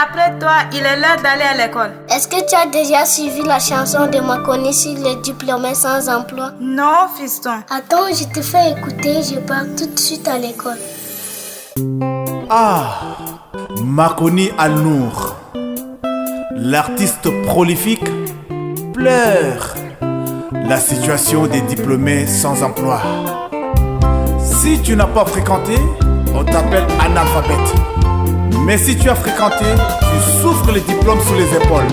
après toi, il est l'heure d'aller à l'école. Est-ce que tu as déjà suivi la chanson de Makoni sur les diplômés sans emploi? Non, fiston. Attends, je te fais écouter, je pars tout de suite à l'école. Ah, Makoni Al-Nour, l'artiste prolifique, pleure la situation des diplômés sans emploi. Si tu n'as pas fréquenté, on t'appelle analphabète. Mais si tu as fréquenté, tu souffres les diplômes sous les épaules.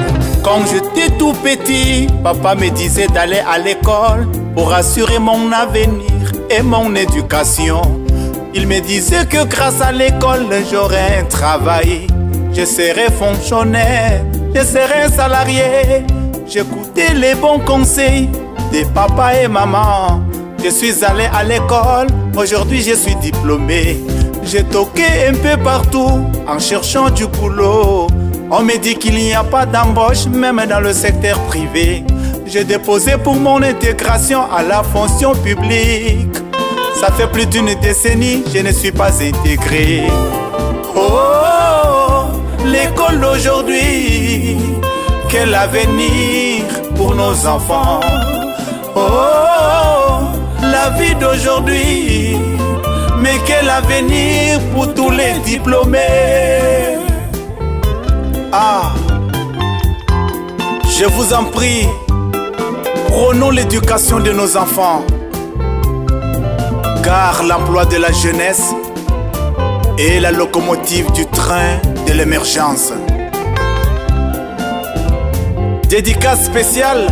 Quand j'étais tout petit, papa me disait d'aller à l'école pour assurer mon avenir et mon éducation. Il me disait que grâce à l'école, j'aurais un travail. Je serais fonctionnaire, je serais un salarié. J'écoutais les bons conseils de papa et maman. Je suis allé à l'école, aujourd'hui je suis diplômé. J'ai toqué un peu partout en cherchant du boulot. On me dit qu'il n'y a pas d'embauche, même dans le secteur privé. J'ai déposé pour mon intégration à la fonction publique. Ça fait plus d'une décennie, je ne suis pas intégré. Oh, l'école d'aujourd'hui, quel avenir pour nos enfants. Oh, la vie d'aujourd'hui, mais quel avenir pour tous les diplômés. Ah, je vous en prie, prenons l'éducation de nos enfants, car l'emploi de la jeunesse est la locomotive du train de l'émergence. Dédicace spéciale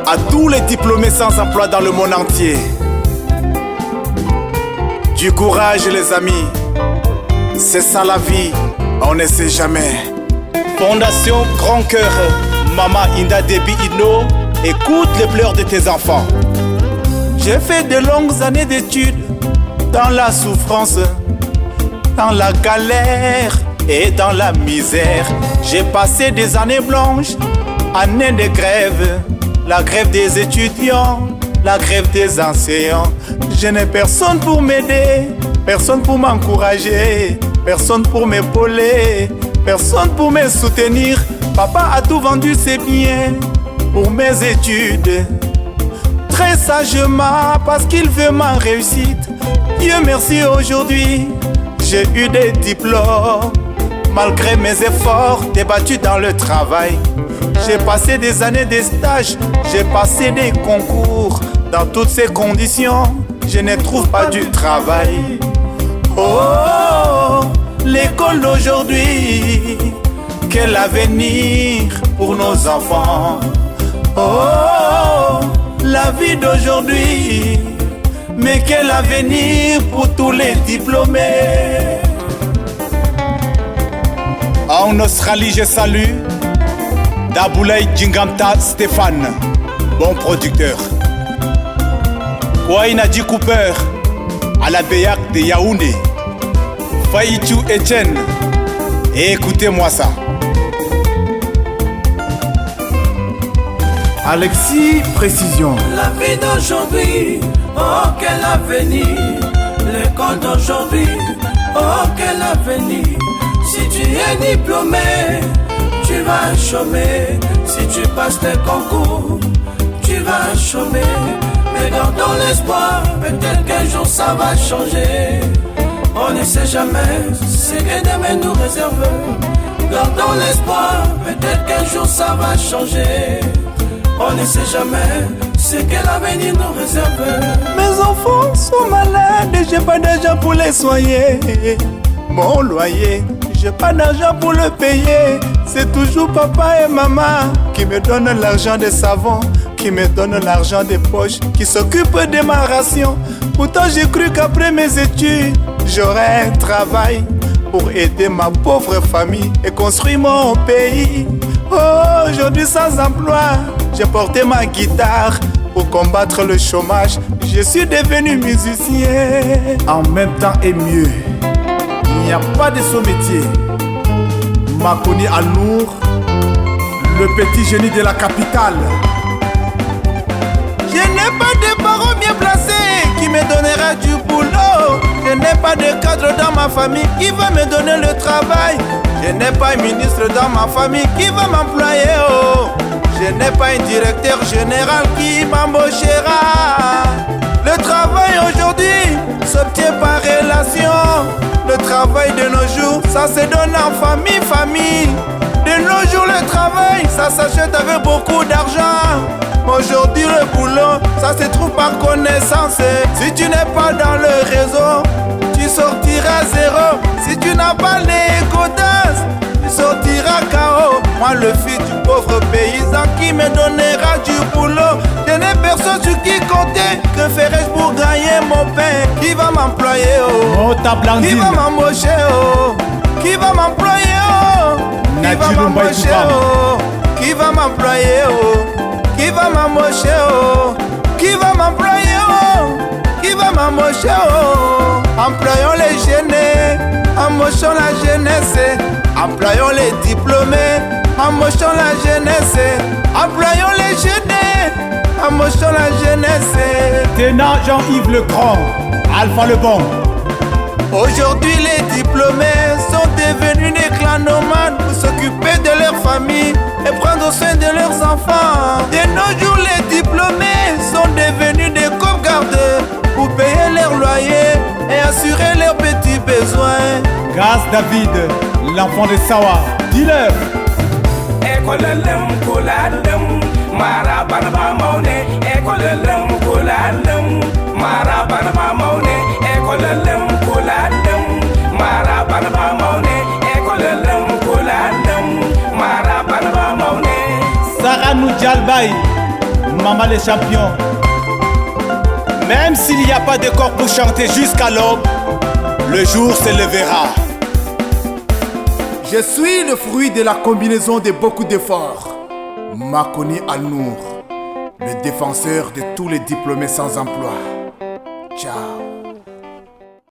à tous les diplômés sans emploi dans le monde entier. Du courage les amis, c'est ça la vie, on ne sait jamais. Fondation Grand Cœur, Maman Inda Debi Ino, écoute les pleurs de tes enfants. J'ai fait de longues années d'études, dans la souffrance, dans la galère et dans la misère. J'ai passé des années blanches, années de grève, la grève des étudiants, la grève des enseignants. Je n'ai personne pour m'aider, personne pour m'encourager, personne pour m'épauler, personne pour me soutenir. Papa a tout vendu ses biens pour mes études, très sagement parce qu'il veut ma réussite. Dieu merci aujourd'hui, j'ai eu des diplômes. Malgré mes efforts, débattus dans le travail. J'ai passé des années de stage, j'ai passé des concours. Dans toutes ces conditions, je ne trouve pas du travail. Oh, l'école d'aujourd'hui, quel avenir pour nos enfants. Oh, la vie d'aujourd'hui, mais quel avenir pour tous les diplômés. En Australie, je salue Daboulaye Djingamta Stéphane, bon producteur. Kouaïnadi Cooper, à la Béac de Yaoundé. Faïtou Etienne, et écoutez-moi ça. Alexis Précision. La vie d'aujourd'hui, oh quel avenir. L'école d'aujourd'hui, oh quel avenir. Si tu es diplômé, tu vas chômer. Si tu passes tes concours, tu vas chômer. Mais gardons l'espoir, peut-être qu'un jour ça va changer. On ne sait jamais ce que demain nous réserve. Gardons l'espoir, peut-être qu'un jour ça va changer. On ne sait jamais ce que l'avenir nous réserve. Mes enfants sont malades et j'ai pas d'argent pour les soigner. Mon loyer, j'ai pas d'argent pour le payer. C'est toujours papa et maman qui me donnent l'argent des savons, qui me donnent l'argent des poches, qui s'occupent de ma ration. Pourtant j'ai cru qu'après mes études, j'aurais un travail pour aider ma pauvre famille et construire mon pays. Oh, aujourd'hui sans emploi, j'ai porté ma guitare pour combattre le chômage. Je suis devenu musicien. En même temps et mieux, il n'y a pas de sous-métier. Makoni Al-Nour, le petit génie de la capitale. Je n'ai pas de parents bien placés qui me donnera du boulot. Je n'ai pas de cadre dans ma famille qui va me donner le travail. Je n'ai pas un ministre dans ma famille qui va m'employer, oh. Je n'ai pas un directeur général qui m'embauchera. Le travail aujourd'hui s'obtient par relation. Le travail de nos jours, ça se donne en famille. De nos jours, le travail, ça s'achète avec beaucoup d'argent. Aujourd'hui, le boulot, ça se trouve par connaissance. Si tu n'es pas dans le réseau, tu sortiras zéro. Si tu n'as pas les quotas, tu sortiras KO. Moi, le fils du pauvre paysan qui me donnera du boulot. Je n'ai personne sur qui compter. Que ferais-je pour gagner mon pain? Qui va m'employer, oh? Qui va m'embaucher, oh? Qui va m'employer, oh? Qui va m'embaucher, oh? Qui va m'employer, oh? Qui va m'embaucher, oh? Qui va m'employer, oh? Qui va m'embaucher, oh? Employons les jeunes, embauchons la jeunesse. Employons les diplômés, embauchons la jeunesse. Employons les jeunes, embauchons la jeunesse. Ténant Jean-Yves Legrand, Alpha Le Bon. Aujourd'hui les diplômés sont devenus des clanomades pour s'occuper de leur famille et prendre soin de leurs enfants. De nos jours les diplômés sont devenus des sauvegardes pour payer leur loyer et assurer leurs petits besoins. Gaz David, l'enfant de Sawa, dis-leur. Sarah Noudjalbaï, Maman les champions. Même s'il n'y a pas de corps pour chanter jusqu'à l'aube, le jour se levera. Je suis le fruit de la combinaison de beaucoup d'efforts. Makoni Al-Nour, le défenseur de tous les diplômés sans emploi. Ciao.